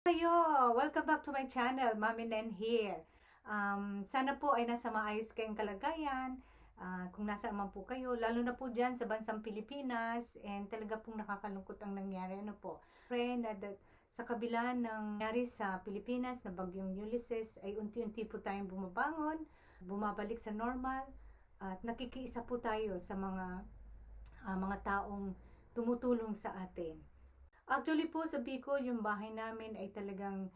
Kayo! Welcome back to my channel, Mami Nen here. Sana po ay nasa maayos kayong kalagayan. Kung nasa man po kayo, lalo na po dyan sa bansang Pilipinas, and talaga pong nakakalungkot ang nangyari. Ano po? Pray na sa kabila ng nangyari sa Pilipinas na bagyong Ulysses, ay unti-unti po tayong bumabangon, bumabalik sa normal, at nakikiisa po tayo sa mga taong tumutulong sa atin. Actually po sa Bicol, yung bahay namin ay talagang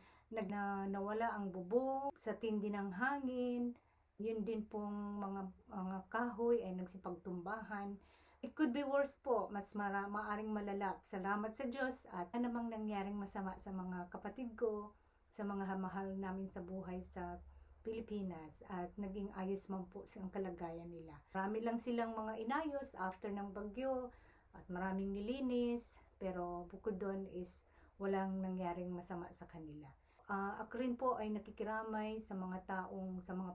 nawala ang bubong sa tindi ng hangin. Yun din pong mga kahoy ay nagsipagtumbahan. It could be worse po, mas maaring malala. Salamat sa Diyos at namang nangyaring masama sa mga kapatid ko, sa mga mahal namin sa buhay sa Pilipinas at naging ayos man po ang kalagayan nila. Marami lang silang mga inayos after ng bagyo at maraming nilinis, pero bukod doon is walang nangyaring masama sa kanila. Ako rin po ay nakikiramay sa mga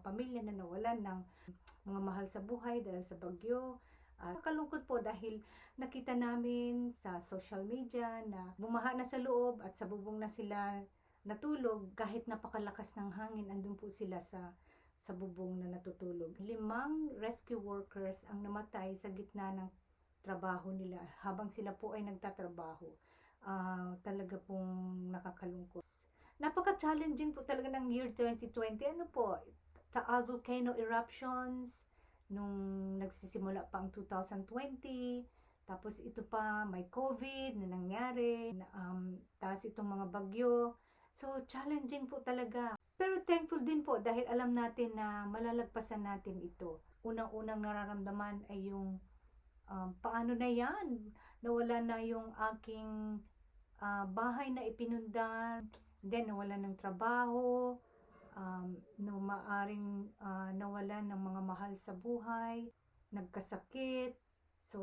pamilya na nawalan ng mga mahal sa buhay dahil sa bagyo. Nakalungkot po dahil nakita namin sa social media na bumaha na sa loob at sa bubong na sila natulog. Kahit napakalakas ng hangin, andun po sila sa bubong na natutulog. 5 rescue workers ang namatay sa gitna ng trabaho nila habang sila po ay nagtatrabaho. Talaga pong nakakalungkot. Napaka-challenging po talaga ng year 2020. Ano po, volcano eruptions nung nagsisimula pa ang 2020. Tapos ito pa, may COVID na nangyari. Tapos itong mga bagyo. So, challenging po talaga. Pero thankful din po dahil alam natin na malalagpasan natin ito. Unang-unang nararamdaman ay yung paano na yan? Nawala na yung aking bahay na ipinundan, then nawala ng trabaho, maaring nawala ng mga mahal sa buhay, nagkasakit. So,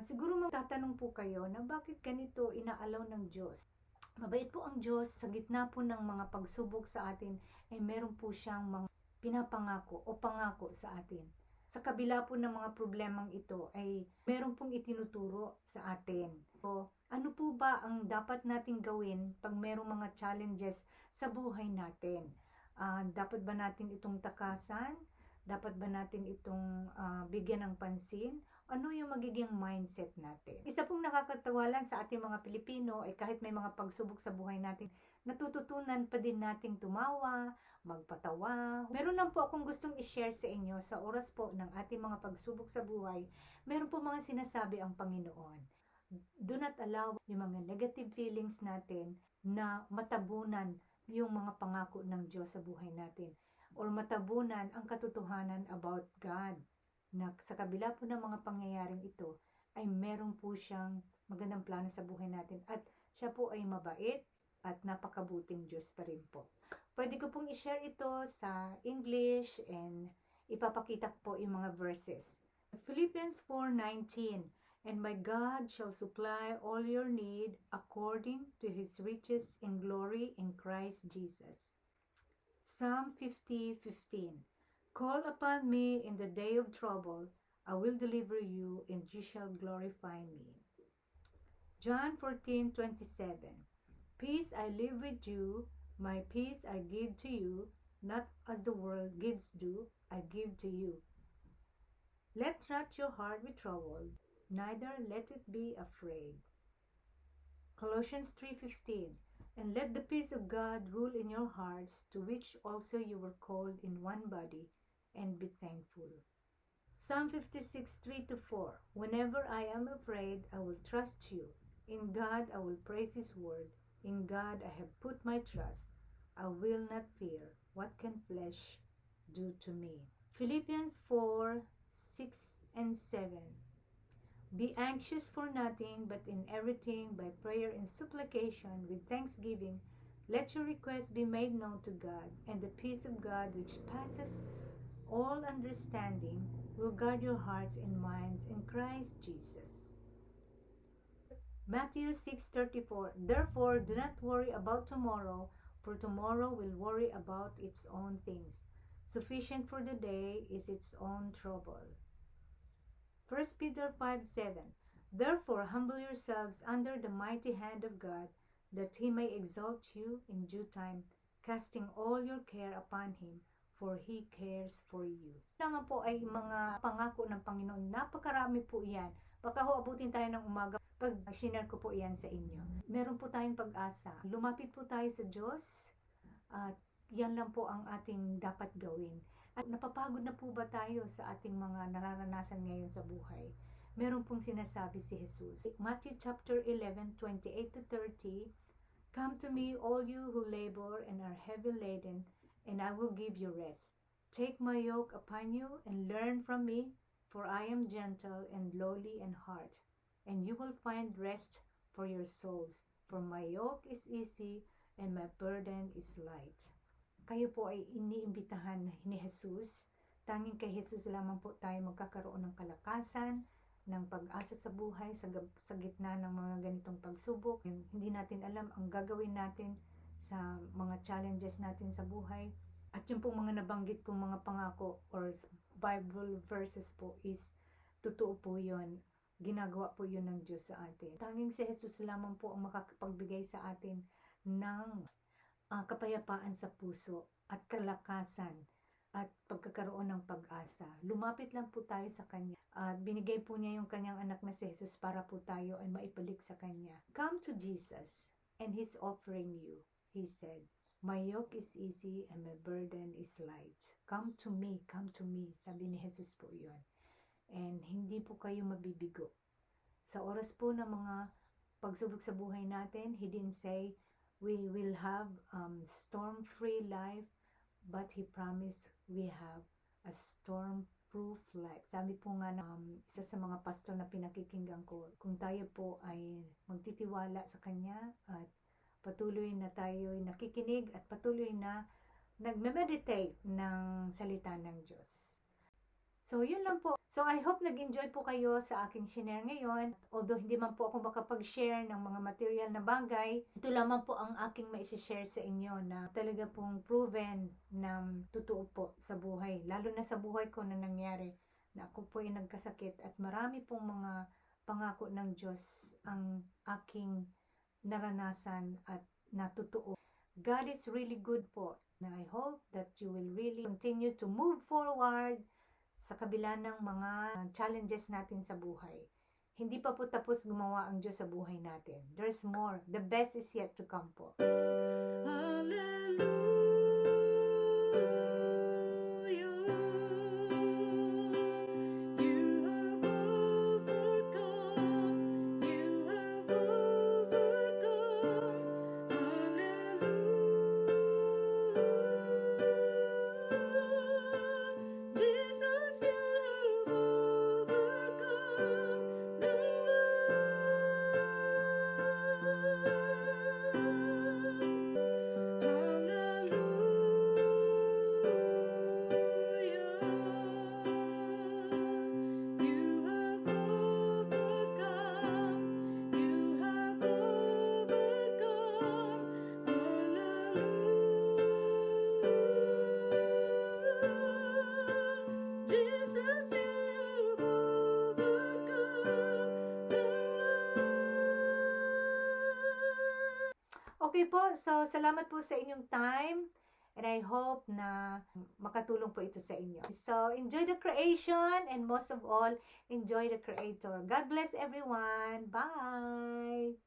siguro magtatanong po kayo na bakit ganito inaalaw ng Diyos? Mabait po ang Diyos, sa gitna po ng mga pagsubok sa atin, ay meron po siyang mga pinapangako o pangako sa atin. Sa kabila po ng mga problemang ito ay meron pong itinuturo sa atin. So, ano po ba ang dapat nating gawin pag merong mga challenges sa buhay natin? Dapat ba natin itong takasan? Dapat ba natin itong bigyan ng pansin? Ano yung magiging mindset natin? Isa pong nakakatawalan sa ating mga Pilipino ay kahit may mga pagsubok sa buhay natin, natututunan pa din nating tumawa, magpatawa. Meron lang po akong gustong i-share sa inyo sa oras po ng ating mga pagsubok sa buhay. Meron po mga sinasabi ang Panginoon. Do not allow yung mga negative feelings natin na matabunan yung mga pangako ng Diyos sa buhay natin or matabunan ang katotohanan about God na sa kabila po ng mga pangyayaring ito ay meron po siyang magandang plano sa buhay natin at siya po ay mabait at napakabuting Diyos pa rin po. Pwede ko pong i-share ito sa English and ipapakita po yung mga verses. Philippians 4:19, and my God shall supply all your need according to His riches in glory in Christ Jesus. Psalm 50:15, call upon me in the day of trouble, I will deliver you, and you shall glorify me. John 14:27, peace I leave with you, my peace I give to you, not as the world gives do, I give to you. Let not your heart be troubled, neither let it be afraid. Colossians 3:15, and let the peace of God rule in your hearts, to which also you were called in one body, and be thankful. Psalm 56:3-4, whenever I am afraid, I will trust you. In God I will praise His word. In God I have put my trust. I will not fear. What can flesh do to me? Philippians 4:6-7, be anxious for nothing, but in everything by prayer and supplication with thanksgiving, let your requests be made known to God, and the peace of God, which passes all understanding, will guard your hearts and minds in Christ Jesus. Matthew 6:34, therefore do not worry about tomorrow, for tomorrow will worry about its own things. Sufficient for the day is its own trouble. 1 Peter 5:7, therefore humble yourselves under the mighty hand of God, that He may exalt you in due time, casting all your care upon Him, for He cares for you. Naman po ay mga pangako ng Panginoon. Napakarami po yan. Baka ho abutin tayo ng umaga pag sinare ko po yan sa inyo. Meron po tayong pag-asa. Lumapit po tayo sa Diyos at yan lang po ang ating dapat gawin. At napapagod na po ba tayo sa ating mga nararanasan ngayon sa buhay? Meron pong sinasabi si Jesus. Matthew chapter 11, 28 to 30, "Come to me, all you who labor and are heavy laden, and I will give you rest. Take my yoke upon you and learn from me, for I am gentle and lowly in heart, and you will find rest for your souls. For my yoke is easy and my burden is light." Kayo po ay iniimbitahan ni Jesus. Tanging kay Jesus lamang po tayo magkakaroon ng kalakasan, ng pag-asa sa buhay, sa gitna ng mga ganitong pagsubok. Hindi natin alam ang gagawin natin sa mga challenges natin sa buhay. At yung pong mga nabanggit kong mga pangako or Bible verses po is totoo po yun. Ginagawa po yun ng Diyos sa atin. Tanging si Jesus lamang po ang makakapagbigay sa atin ng kapayapaan sa puso at kalakasan at pagkakaroon ng pag-asa. Lumapit lang po tayo sa Kanya. At binigay po niya yung Kanyang anak na si Jesus para po tayo ay maibalik sa Kanya. Come to Jesus and He's offering you. He said, "My yoke is easy and my burden is light." Come to me, come to me. Sabi ni Jesus po yun. And hindi po kayo mabibigo. Sa oras po ng mga pagsubok sa buhay natin, He didn't say we will have storm-free life, but He promised we have a storm-proof life. Sabi po nga na isa sa mga pastor na pinakikinggan ko, kung tayo po ay magtitiwala sa Kanya at patuloy na tayo ay nakikinig at patuloy na nagme-meditate ng salita ng Diyos. So, yun lang po. So, I hope nag-enjoy po kayo sa aking share ngayon. Although hindi man po ako makapag-share ng mga material na bagay, ito lamang po ang aking maisi-share sa inyo na talaga pong proven na totoo po sa buhay. Lalo na sa buhay ko na nangyari na ako po ay nagkasakit at marami pong mga pangako ng Diyos ang aking naranasan at natotoo. God is really good po. And I hope that you will really continue to move forward sa kabila ng mga challenges natin sa buhay. Hindi pa po tapos gumawa ang Diyos sa buhay natin. There's more. The best is yet to come po. Okay po, so salamat po sa inyong time and I hope na makatulong po ito sa inyo. So enjoy the creation and most of all, enjoy the Creator. God bless everyone. Bye!